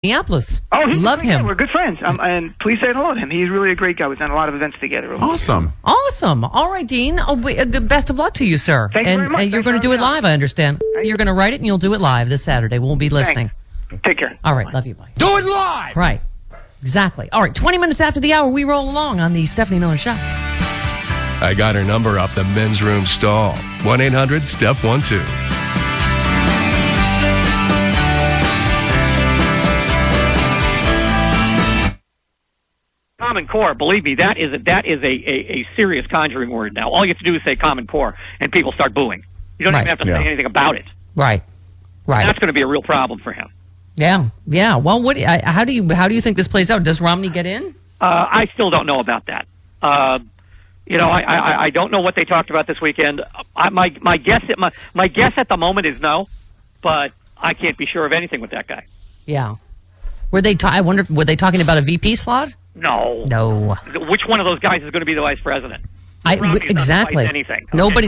Minneapolis. Oh, love him. We're good friends. And please say hello to him. He's really a great guy. We've done a lot of events together. Awesome. All right, Dean. Best of luck to you, sir. Thank you very much. And you're going to do it live, I understand. You're going to write it and you'll do it live this Saturday. We'll be listening. Thanks. Take care. All right. Love you. Bye. Do it live! Right. Exactly. All right. 20 minutes after the hour, we roll along on the Stephanie Miller Show. I got her number off the men's room stall. 1-800-STEP-12. Common Core, believe me, that is a serious conjuring word now. All you have to do is say Common Core, and people start booing. You don't even have to say anything about it. Right. That's going to be a real problem for him. Yeah. Well, how do you think this plays out? Does Romney get in? I still don't know about that. I don't know what they talked about this weekend. My guess at the moment is no, but I can't be sure of anything with that guy. Yeah. Were they talking about a VP slot? No. Which one of those guys is going to be the vice president? Exactly. Anything. Nobody.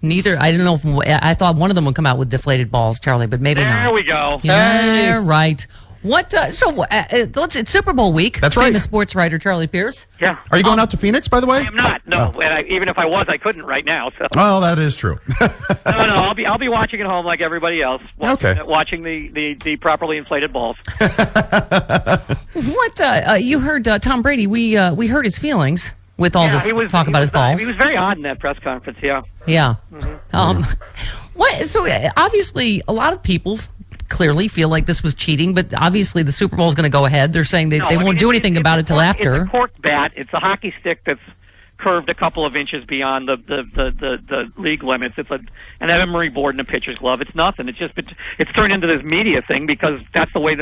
Neither. I don't know. I thought one of them would come out with deflated balls, Charlie, but maybe not. There we go. Yeah, right. What? It's Super Bowl week. That's right. Famous sports writer Charlie Pierce. Yeah. Are you going out to Phoenix, by the way? I am not. No. And even if I was, I couldn't right now. So. Oh, that is true. No. I'll be watching at home like everybody else. Watching the properly inflated balls. What? You heard Tom Brady? We heard his feelings with all this talk about his balls. He was very odd in that press conference. Yeah. Yeah. What? So obviously, a lot of people clearly feel like this was cheating, but obviously the Super Bowl is going to go ahead. They're saying they won't do anything about it till after. It's a corked bat. It's a hockey stick that's curved a couple of inches beyond the league limits. It's an emery board and a pitcher's glove. It's nothing. It's turned into this media thing because that's the way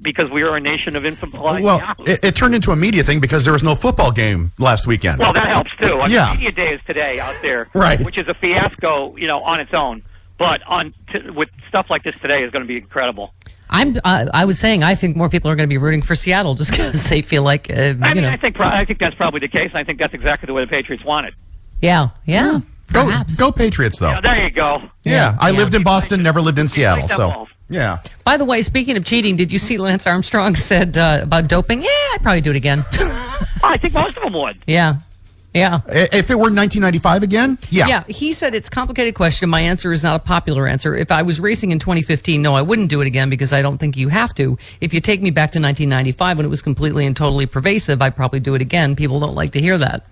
because we are a nation of infant. Well, it turned into a media thing because there was no football game last weekend. Well, that helps too. Media day is today out there, right? Which is a fiasco, on its own. But with stuff like this today is going to be incredible. I was saying I think more people are going to be rooting for Seattle just because they feel like I think that's probably the case. I think that's exactly the way the Patriots want it. Yeah. Go Patriots though. Yeah, there you go. Yeah, I lived in Boston, never lived in Seattle, so yeah. By the way, speaking of cheating, did you see Lance Armstrong said about doping? Yeah, I'd probably do it again. I think most of them would. Yeah. If it were 1995 again, yeah. Yeah, he said it's a complicated question. My answer is not a popular answer. If I was racing in 2015, no, I wouldn't do it again because I don't think you have to. If you take me back to 1995 when it was completely and totally pervasive, I'd probably do it again. People don't like to hear that.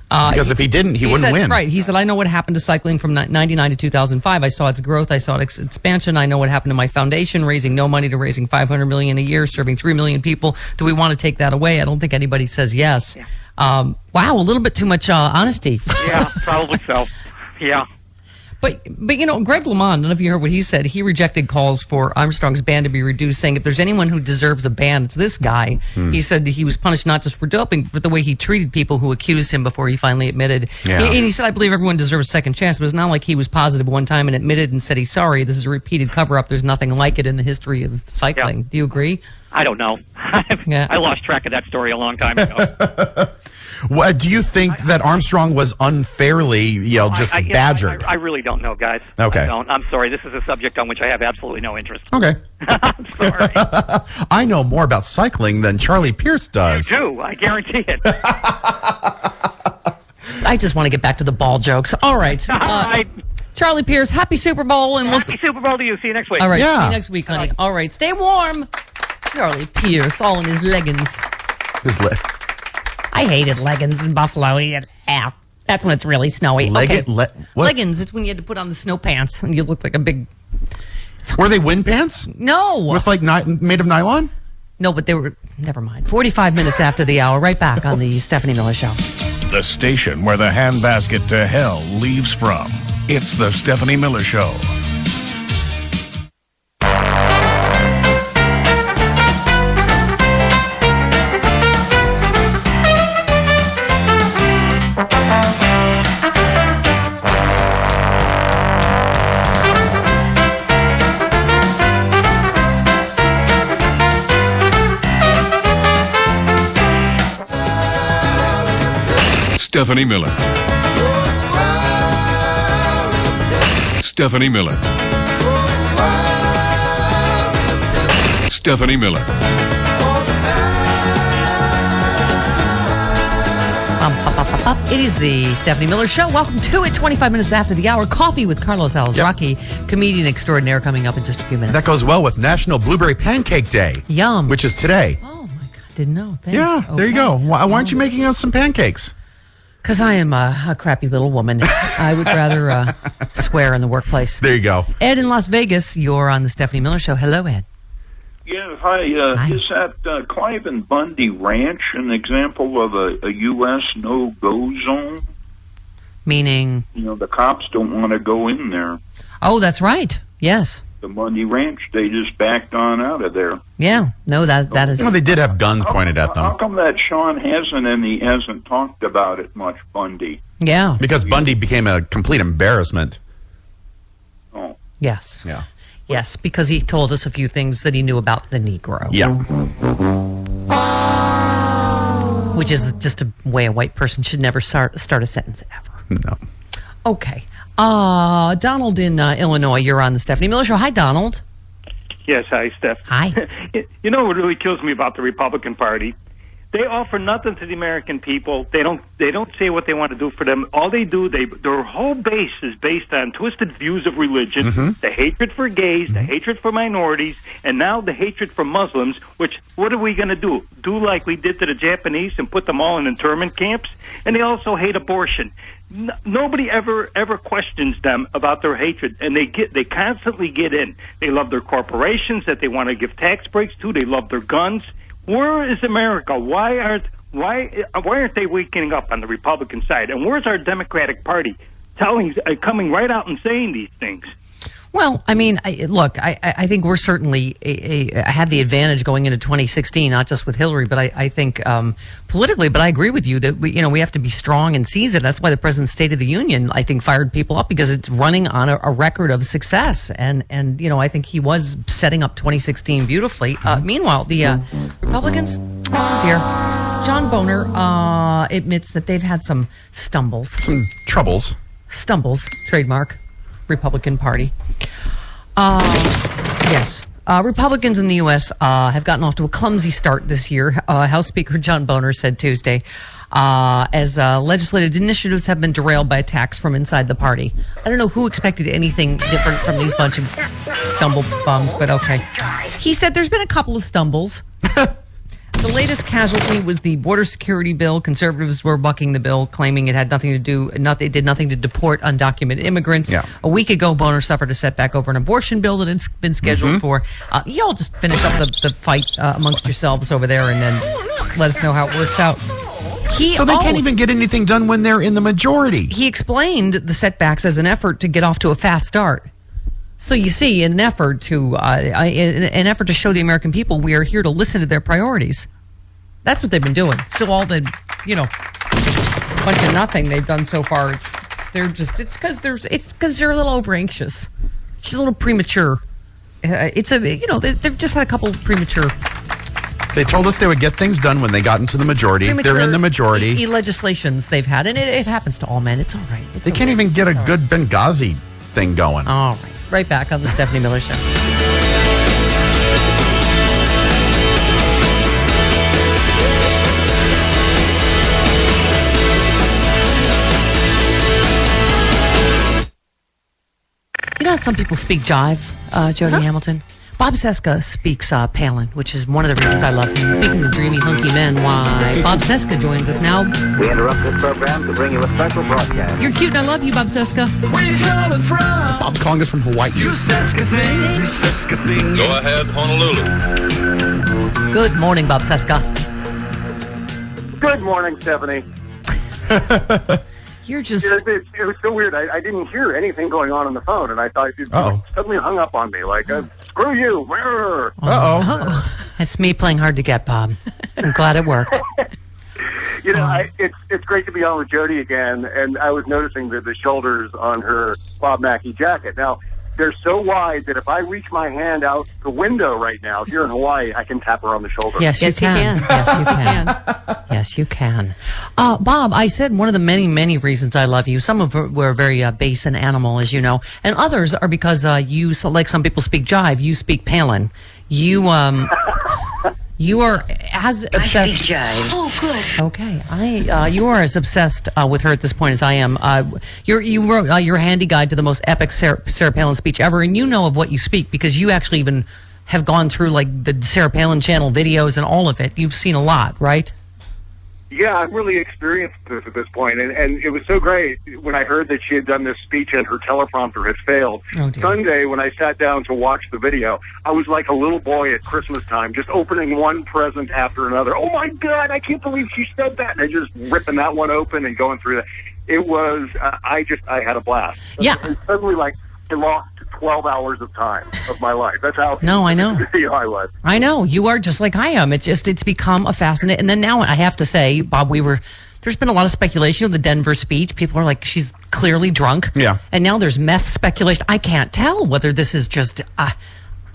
Because if he didn't, he wouldn't win. Right. He said, I know what happened to cycling from 99 to 2005. I saw its growth. I saw its expansion. I know what happened to my foundation, raising no money to raising $500 million a year, serving 3 million people. Do we want to take that away? I don't think anybody says yes. Yeah. Wow, a little bit too much honesty. Yeah, probably so. Yeah. But Greg LeMond, I don't know if you heard what he said. He rejected calls for Armstrong's ban to be reduced, saying if there's anyone who deserves a ban, it's this guy. He said he was punished not just for doping, but the way he treated people who accused him before he finally admitted. Yeah. And he said, I believe everyone deserves a second chance, but it's not like he was positive one time and admitted and said he's sorry. This is a repeated cover-up. There's nothing like it in the history of cycling. Yeah. Do you agree? I don't know. I lost track of that story a long time ago. Do you think that Armstrong was unfairly, badgered? I really don't know, guys. Okay. I'm sorry. This is a subject on which I have absolutely no interest. Okay. I'm sorry. I know more about cycling than Charlie Pierce does. You do. I guarantee it. I just want to get back to the ball jokes. All right. All right. Charlie Pierce, happy Super Bowl. And happy Super Bowl to you. See you next week. All right. See you next week, honey. All right. Stay warm. Charlie Pierce, all in his leggings. I hated leggings in Buffalo. That's when it's really snowy. Leggings, it's when you had to put on the snow pants and you looked like a big... Were they wind pants? No. With made of nylon? No, but they were... Never mind. 45 minutes after the hour, right back on the Stephanie Miller Show. The station where the handbasket to hell leaves from. It's the Stephanie Miller Show. Stephanie Miller. Stephanie Miller. It is the Stephanie Miller Show. Welcome to it. 25 minutes after the hour. Coffee with Carlos Alazraqui, comedian extraordinaire, coming up in just a few minutes. That goes well with National Blueberry Pancake Day. Yum. Which is today. Oh, my God. Didn't know. Thanks. Yeah, there you go. Why aren't you making us some pancakes? Because I am a crappy little woman. I would rather swear in the workplace. There you go. Ed in Las Vegas, you're on the Stephanie Miller Show. Hello, Ed. Yeah, hi. Hi. Is that Clive and Bundy Ranch an example of a U.S. no-go zone? Meaning? You know, the cops don't want to go in there. Oh, that's right. Yes. The Bundy Ranch, they just backed on out of there. Yeah. No, that is... Well, they did have guns pointed at How them. come that Sean hasn't and he hasn't talked about it much, Bundy? Yeah. Because Bundy became a complete embarrassment. Oh. Yes. Yeah. Yes, because he told us a few things that he knew about the Negro. Yeah. Which is just a way a white person should never start a sentence ever. No. Okay. Donald in Illinois, you're on the Stephanie Miller Show. Hi, Donald. Yes, hi, Steph. Hi. You know what really kills me about the Republican Party? They offer nothing to the American people. They don't say what they want to do for them. All they do, their whole base is based on twisted views of religion, the hatred for gays, the hatred for minorities, and now the hatred for Muslims, which, what are we going to do? Do like we did to the Japanese and put them all in internment camps? And they also hate abortion. Nobody ever questions them about their hatred, and they constantly get in. They love their corporations that they want to give tax breaks to. They love their guns. Where is America? Why aren't they waking up on the Republican side? And where's our Democratic Party coming right out and saying these things? Well, I mean, I think we're certainly had the advantage going into 2016, not just with Hillary, but I think politically. But I agree with you that we have to be strong and seize it. That's why the President's State of the Union, I think, fired people up because it's running on a record of success. And I think he was setting up 2016 beautifully. Meanwhile, the Republicans, here, John Boehner admits that they've had some stumbles. Some troubles. Stumbles, trademark. Republican Party. Yes. Republicans in the U.S. Have gotten off to a clumsy start this year. House Speaker John Boehner said Tuesday, as legislative initiatives have been derailed by attacks from inside the party. I don't know who expected anything different from these bunch of stumble bums, but okay. He said there's been a couple of stumbles. The latest casualty was the border security bill. Conservatives were bucking the bill, claiming it had nothing to do, it did nothing to deport undocumented immigrants. Yeah. A week ago, Boehner suffered a setback over an abortion bill that had been scheduled for. Y'all just finish up the fight amongst yourselves over there and then let us know how it works out. So they can't even get anything done when they're in the majority. He explained the setbacks as an effort to get off to a fast start. So you see, in an effort to show the American people we are here to listen to their priorities. That's what they've been doing. So all the, bunch of nothing they've done so far. It's because they're a little over anxious. She's a little premature. They've just had a couple premature. They told us they would get things done when they got into the majority. They're in the majority. Legislations they've had, and it happens to all men. It's all right. They can't even get a good Benghazi thing going. All right. Right back on the Stephanie Miller Show. You know how some people speak jive, Jody Hamilton? Bob Cesca speaks Palin, which is one of the reasons I love him. Speaking of dreamy, hunky men, why, Bob Cesca joins us now. We interrupt this program to bring you a special broadcast. You're cute and I love you, Bob Cesca. Where you coming from? Bob's calling us from Hawaii. You Cesca thing. You Cesca thing. Go ahead, Honolulu. Good morning, Bob Cesca. Good morning, Stephanie. You're just... It was so weird. I didn't hear anything going on the phone, and I thought you suddenly hung up on me. Like, screw you. Uh-oh. That's me playing hard to get, Bob. I'm glad it worked. It's great to be on with Jody again, and I was noticing the shoulders on her Bob Mackie jacket. Now, they're so wide that if I reach my hand out the window right now here in Hawaii, I can tap her on the shoulder. Yes, you can. Yes, you can. Yes, you can. Bob, I said one of the many, many reasons I love you. Some of them were very base and animal, as you know, and others are because you, so like some people speak jive, you speak Palin. You are as obsessed. I speak jive. Oh, good. Okay, you are as obsessed with her at this point as I am. You wrote your handy guide to the most epic Sarah Palin speech ever, and you know of what you speak because you actually even have gone through like the Sarah Palin channel videos and all of it. You've seen a lot, right? Yeah, I've really experienced this at this point, and it was so great when I heard that she had done this speech and her teleprompter had failed. Oh, dear. Sunday, when I sat down to watch the video, I was like a little boy at Christmas time, just opening one present after another. Oh my God, I can't believe she said that! And I just ripping that one open and going through that. It was, I had a blast. Yeah. And suddenly, like, I lost 12 hours of time of my life. That's how I know. I was. I know. You are just like I am. It's become a fascinating. And then now I have to say, Bob, there's been a lot of speculation of the Denver speech. People are like, she's clearly drunk. Yeah. And now there's meth speculation. I can't tell whether this is just,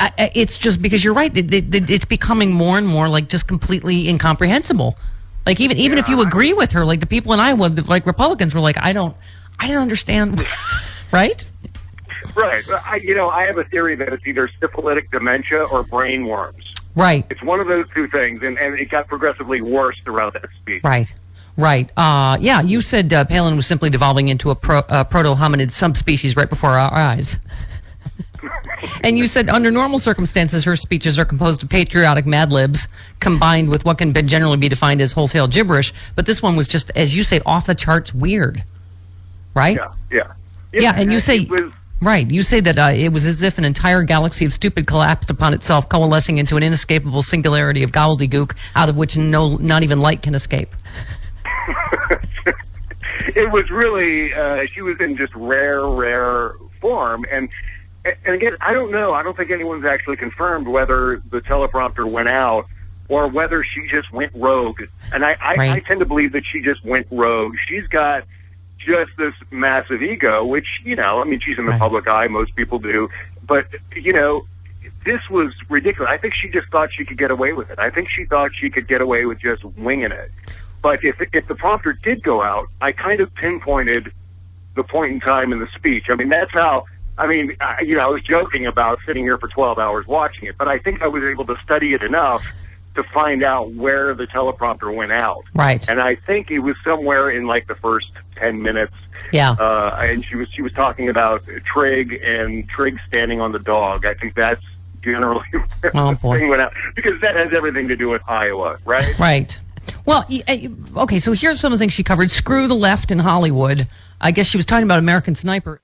it's just because you're right. It's becoming more and more like just completely incomprehensible. Like even if you agree with her, like the people in Iowa, like Republicans were like, I didn't understand. Right? Right. I have a theory that it's either syphilitic dementia or brain worms. Right. It's one of those two things, and it got progressively worse throughout that speech. Right. Yeah, you said Palin was simply devolving into a proto-hominid subspecies right before our eyes. And you said under normal circumstances, her speeches are composed of patriotic Mad Libs combined with what can generally be defined as wholesale gibberish. But this one was just, as you say, off the charts weird. Right? Yeah, and you say... Right. You say that it was as if an entire galaxy of stupid collapsed upon itself, coalescing into an inescapable singularity of gobbledygook out of which not even light can escape. It was really, she was in just rare form. And again, I don't know. I don't think anyone's actually confirmed whether the teleprompter went out or whether she just went rogue. And I tend to believe that she just went rogue. She's got just this massive ego, which, she's in the public eye, most people do. But, this was ridiculous. I think she just thought she could get away with it. I think she thought she could get away with just winging it. But if the prompter did go out, I kind of pinpointed the point in time in the speech. That's how, I was joking about sitting here for 12 hours watching it, but I think I was able to study it enough to find out where the teleprompter went out. Right. And I think it was somewhere in like the first 10 minutes. Yeah. And she was talking about Trigg and Trigg standing on the dog. I think that's generally where the thing went out. Because that has everything to do with Iowa, right? Right. Well, okay, so here's some of the things she covered. Screw the left in Hollywood. I guess she was talking about American Sniper.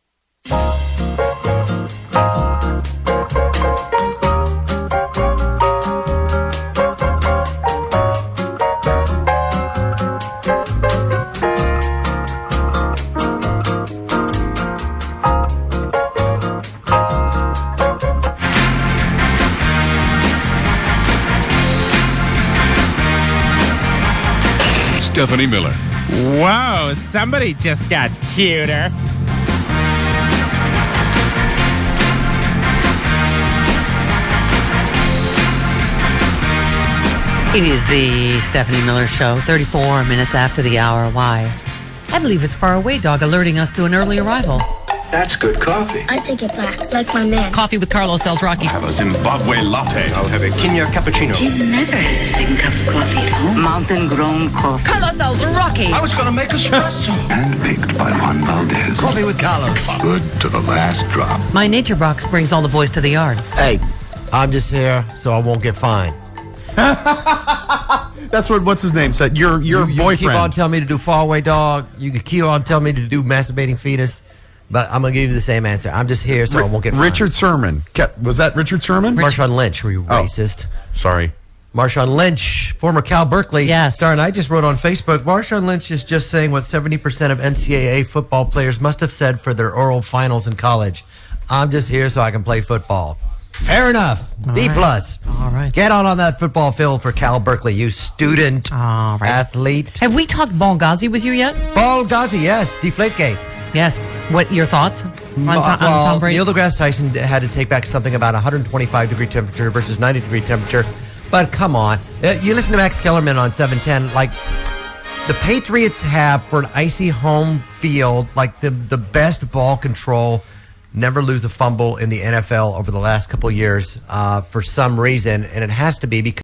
Stephanie Miller. Whoa, somebody just got cuter. It is the Stephanie Miller Show, 34 minutes after the hour. Why? I believe it's Far Away Dog alerting us to an early arrival. That's good coffee. I take it black, like my man. Coffee with Carlos Alzraki. Have a Zimbabwe latte. I'll have a Kenya cappuccino. Jim never has a second cup of coffee at home. Mountain-grown coffee. Carlos Alzraki. I was going to make espresso. Handpicked by Juan Valdez. Coffee with Carlos. Good to the last drop. My nature box brings all the boys to the yard. Hey, I'm just here so I won't get fined. That's what's his name said. Your boyfriend. You keep on telling me to do Far Away Dog. You can keep on telling me to do Masturbating Fetus. But I'm going to give you the same answer. I'm just here so I won't get fined. Richard Sherman. Was that Richard Sherman? Marshawn Lynch, were you racist? Sorry. Marshawn Lynch, former Cal Berkeley. Yes. Darn, I just wrote on Facebook, Marshawn Lynch is just saying what 70% of NCAA football players must have said for their oral finals in college. I'm just here so I can play football. Fair enough. B+. All right. Get on that football field for Cal Berkeley, you student athlete. Have we talked Ball Ghazi with you yet? Ball Ghazi, yes. Deflategate. Yes. What your thoughts on Tom Brady? Neil deGrasse Tyson had to take back something about 125-degree temperature versus 90-degree temperature. But come on. You listen to Max Kellerman on 710, like, the Patriots have, for an icy home field, like the best ball control, never lose a fumble in the NFL over the last couple of years for some reason, and it has to be because